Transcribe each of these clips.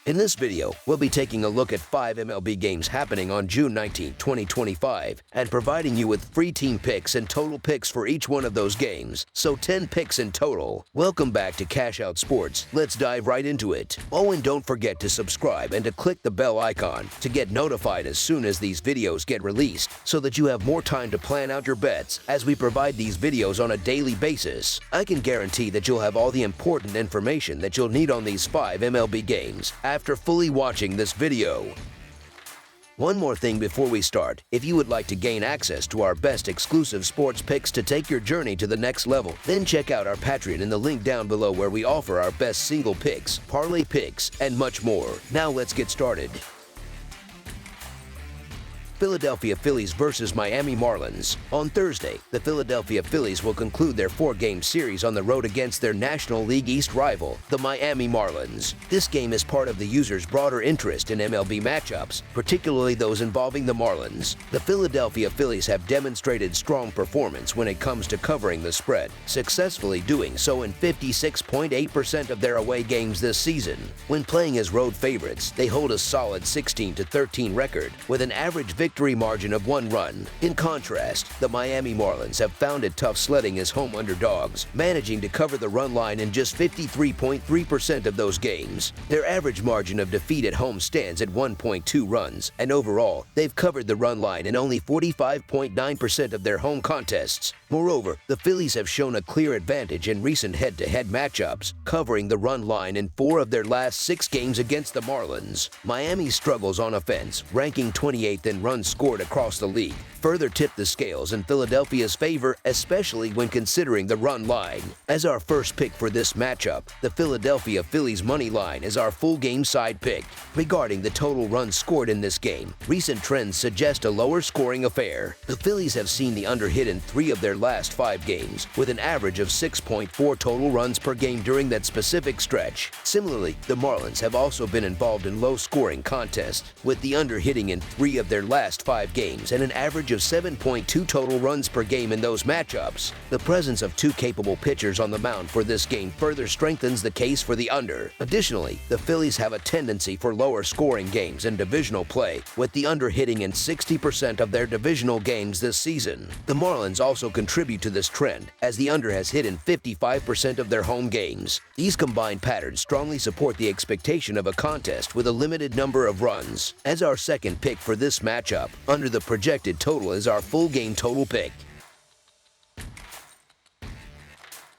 In this video, we'll be taking a look at 5 MLB games happening on June 19, 2025, and providing you with free team picks and total picks for each one of those games, so 10 picks in total. Welcome back to Cash Out Sports. Let's dive right into it. Oh, and don't forget to subscribe and to click the bell icon to get notified as soon as these videos get released, so that you have more time to plan out your bets as we provide these videos on a daily basis. I can guarantee that you'll have all the important information that you'll need on these 5 MLB games after fully watching this video. One more thing before we start. If you would like to gain access to our best exclusive sports picks to take your journey to the next level, then check out our Patreon in the link down below, where we offer our best single picks, parlay picks, and much more. Now let's get started. Philadelphia Phillies versus Miami Marlins. On Thursday, the Philadelphia Phillies will conclude their 4-game series on the road against their National League East rival, the Miami Marlins. This game is part of the user's broader interest in MLB matchups, particularly those involving the Marlins. The Philadelphia Phillies have demonstrated strong performance when it comes to covering the spread, successfully doing so in 56.8% of their away games this season. When playing as road favorites, they hold a solid 16-13 record, with an average victory margin of 1 run. In contrast, the Miami Marlins have found it tough sledding as home underdogs, managing to cover the run line in just 53.3% of those games. Their average margin of defeat at home stands at 1.2 runs, and overall, they've covered the run line in only 45.9% of their home contests. Moreover, the Phillies have shown a clear advantage in recent head-to-head matchups, covering the run line in 4 of their last 6 games against the Marlins. Miami struggles on offense, ranking 28th in runs scored across the league, further tip the scales in Philadelphia's favor, especially when considering the run line. As our first pick for this matchup, the Philadelphia Phillies money line is our full game side pick. Regarding the total runs scored in this game, recent trends suggest a lower scoring affair. The Phillies have seen the under hit in 3 of their last 5 games, with an average of 6.4 total runs per game during that specific stretch. Similarly, the Marlins have also been involved in low-scoring contests, with the under hitting in 3 of their last 5 games and an average of 7.2 total runs per game in those matchups. The presence of 2 capable pitchers on the mound for this game further strengthens the case for the under. Additionally, the Phillies have a tendency for lower scoring games in divisional play, with the under hitting in 60% of their divisional games this season. The Marlins also contribute to this trend, as the under has hit in 55% of their home games. These combined patterns strongly support the expectation of a contest with a limited number of runs. As our second pick for this matchup, under the projected total is our full game total pick.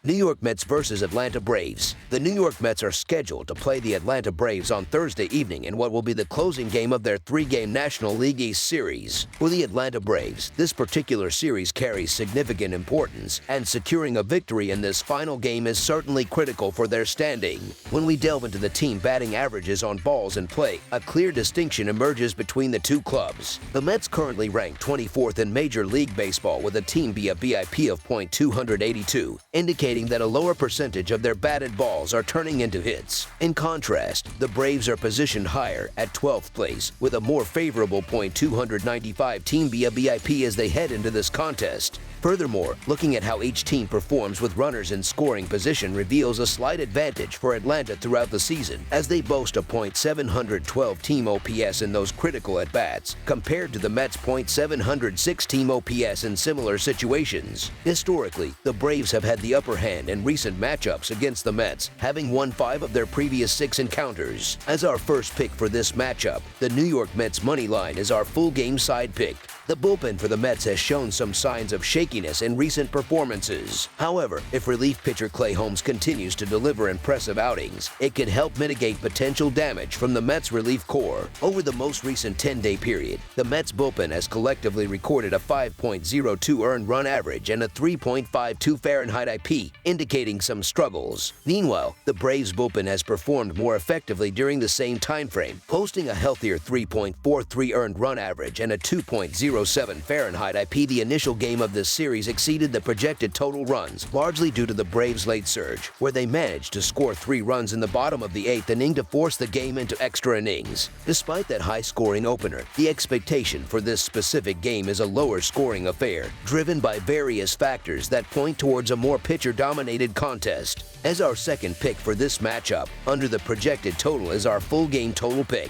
New York Mets versus Atlanta Braves. The New York Mets are scheduled to play the Atlanta Braves on Thursday evening in what will be the closing game of their 3-game National League East series. For the Atlanta Braves, this particular series carries significant importance, and securing a victory in this final game is certainly critical for their standing. When we delve into the team batting averages on balls in play, a clear distinction emerges between the two clubs. The Mets currently rank 24th in Major League Baseball with a team BIP of .282, indicating that a lower percentage of their batted balls are turning into hits. In contrast, the Braves are positioned higher at 12th place with a more favorable .295 team BIP as they head into this contest. Furthermore, looking at how each team performs with runners in scoring position reveals a slight advantage for Atlanta throughout the season, as they boast a .712 team OPS in those critical at-bats, compared to the Mets' .706 team OPS in similar situations. Historically, the Braves have had the upper hand in recent matchups against the Mets, having won 5 of their previous 6 encounters. As our first pick for this matchup, the New York Mets money line is our full game side pick. The bullpen for the Mets has shown some signs of shakiness in recent performances. However, if relief pitcher Clay Holmes continues to deliver impressive outings, it could help mitigate potential damage from the Mets' relief corps. Over the most recent 10-day period, the Mets bullpen has collectively recorded a 5.02 earned run average and a 3.52 Fahrenheit IP, indicating some struggles. Meanwhile, the Braves bullpen has performed more effectively during the same time frame, posting a healthier 3.43 earned run average and a 2.07 Fahrenheit IP. The initial game of this series exceeded the projected total runs, largely due to the Braves' late surge, where they managed to score 3 runs in the bottom of the 8th inning to force the game into extra innings. Despite that high-scoring opener, the expectation for this specific game is a lower-scoring affair, driven by various factors that point towards a more pitcher-dominated contest. As our second pick for this matchup, under the projected total is our full game total pick.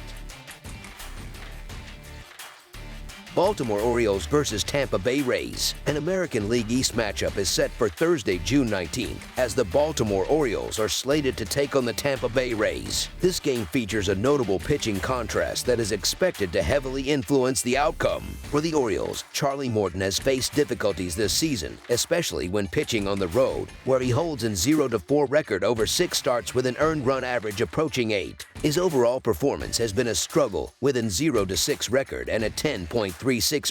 Baltimore Orioles versus Tampa Bay Rays. An American League East matchup is set for Thursday, June 19th, as the Baltimore Orioles are slated to take on the Tampa Bay Rays. This game features a notable pitching contrast that is expected to heavily influence the outcome. For the Orioles, Charlie Morton has faced difficulties this season, especially when pitching on the road, where he holds an 0-4 record over 6 starts with an earned run average approaching 8. His overall performance has been a struggle, with an 0-6 record and a 10.36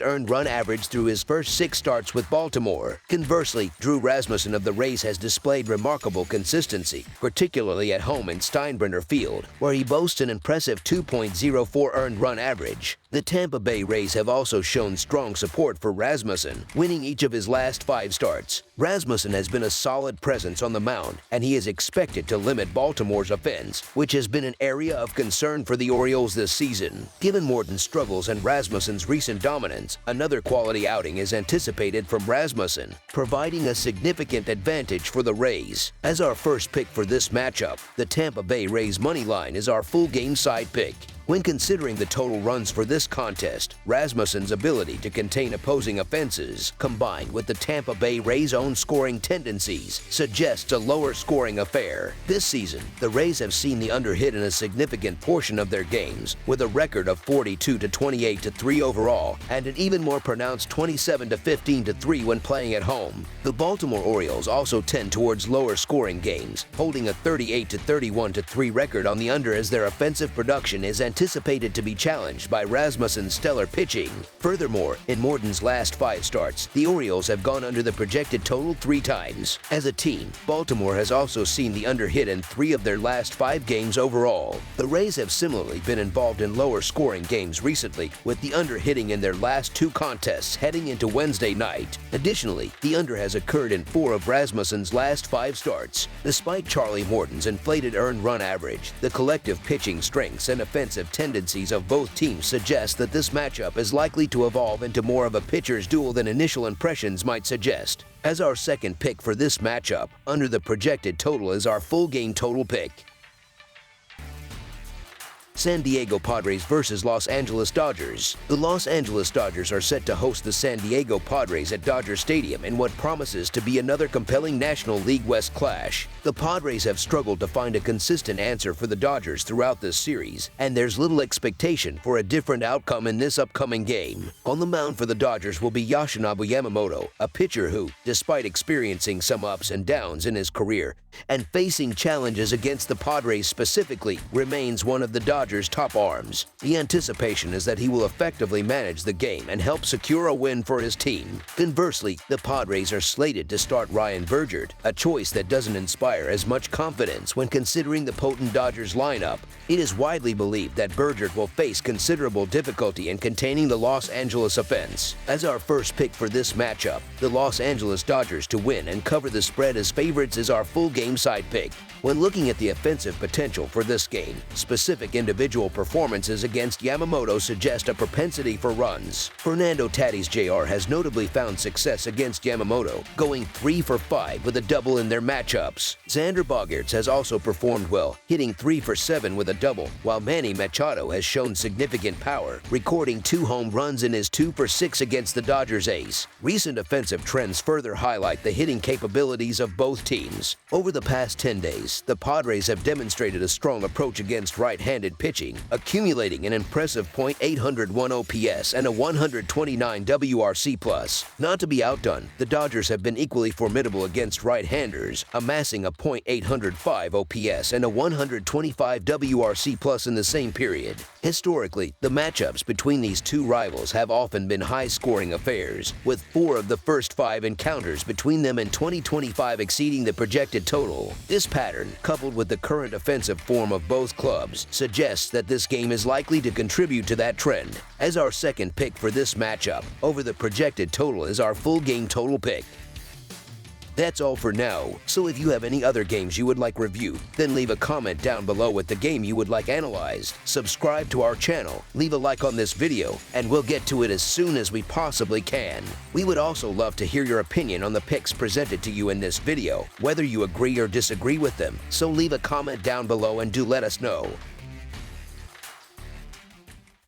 earned run average through his first 6 starts with Baltimore. Conversely, Drew Rasmussen of the Rays has displayed remarkable consistency, particularly at home in Steinbrenner Field, where he boasts an impressive 2.04 earned run average. The Tampa Bay Rays have also shown strong support for Rasmussen, winning each of his last 5 starts. Rasmussen has been a solid presence on the mound, and he is expected to limit Baltimore's offense, which has been an area of concern for the Orioles this season. Given Morton's struggles and Rasmussen's recent dominance, another quality outing is anticipated from Rasmussen, providing a significant advantage for the Rays. As our first pick for this matchup, the Tampa Bay Rays money line is our full game side pick. When considering the total runs for this contest, Rasmussen's ability to contain opposing offenses, combined with the Tampa Bay Rays' own scoring tendencies, suggests a lower scoring affair. This season, the Rays have seen the under hit in a significant portion of their games, with a record of 42-28-3 overall, and an even more pronounced 27-15-3 when playing at home. The Baltimore Orioles also tend towards lower scoring games, holding a 38-31-3 record on the under as their offensive production is anticipated to be challenged by Rasmussen's stellar pitching. Furthermore, in Morton's last 5 starts, the Orioles have gone under the projected total 3 times. As a team, Baltimore has also seen the under hit in 3 of their last 5 games overall. The Rays have similarly been involved in lower scoring games recently, with the under hitting in their last 2 contests heading into Wednesday night. Additionally, the under has occurred in 4 of Rasmussen's last 5 starts. Despite Charlie Morton's inflated earned run average, the collective pitching strengths and offensive tendencies of both teams suggest that this matchup is likely to evolve into more of a pitcher's duel than initial impressions might suggest. As our second pick for this matchup, under the projected total is our full game total pick. San Diego Padres versus Los Angeles Dodgers. The Los Angeles Dodgers are set to host the San Diego Padres at Dodger Stadium in what promises to be another compelling National League West clash. The Padres have struggled to find a consistent answer for the Dodgers throughout this series, and there's little expectation for a different outcome in this upcoming game. On the mound for the Dodgers will be Yoshinobu Yamamoto, a pitcher who, despite experiencing some ups and downs in his career and facing challenges against the Padres specifically, remains one of the Dodgers' top arms. The anticipation is that he will effectively manage the game and help secure a win for his team. Conversely, the Padres are slated to start Ryan Bergert, a choice that doesn't inspire as much confidence when considering the potent Dodgers lineup. It is widely believed that Bergert will face considerable difficulty in containing the Los Angeles offense. As our first pick for this matchup, the Los Angeles Dodgers to win and cover the spread as favorites is our full game side pick. When looking at the offensive potential for this game, specific individual performances against Yamamoto suggest a propensity for runs. Fernando Tatis Jr. has notably found success against Yamamoto, going 3 for 5 with a double in their matchups. Xander Bogaerts has also performed well, hitting 3 for 7 with a double, while Manny Machado has shown significant power, recording 2 home runs in his 2 for 6 against the Dodgers ace. Recent offensive trends further highlight the hitting capabilities of both teams. Over the past 10 days, the Padres have demonstrated a strong approach against right-handed pitching, accumulating an impressive .801 OPS and a 129 WRC+. Not to be outdone, the Dodgers have been equally formidable against right-handers, amassing a .805 OPS and a 125 WRC+ in the same period. Historically, the matchups between these two rivals have often been high-scoring affairs, with 4 of the first 5 encounters between them in 2025 exceeding the projected total. This pattern, coupled with the current offensive form of both clubs, suggests that this game is likely to contribute to that trend. As our second pick for this matchup, over the projected total is our full game total pick. That's all for now, so if you have any other games you would like reviewed, then leave a comment down below with the game you would like analyzed. Subscribe to our channel, leave a like on this video, and we'll get to it as soon as we possibly can. We would also love to hear your opinion on the picks presented to you in this video, whether you agree or disagree with them, so leave a comment down below and do let us know.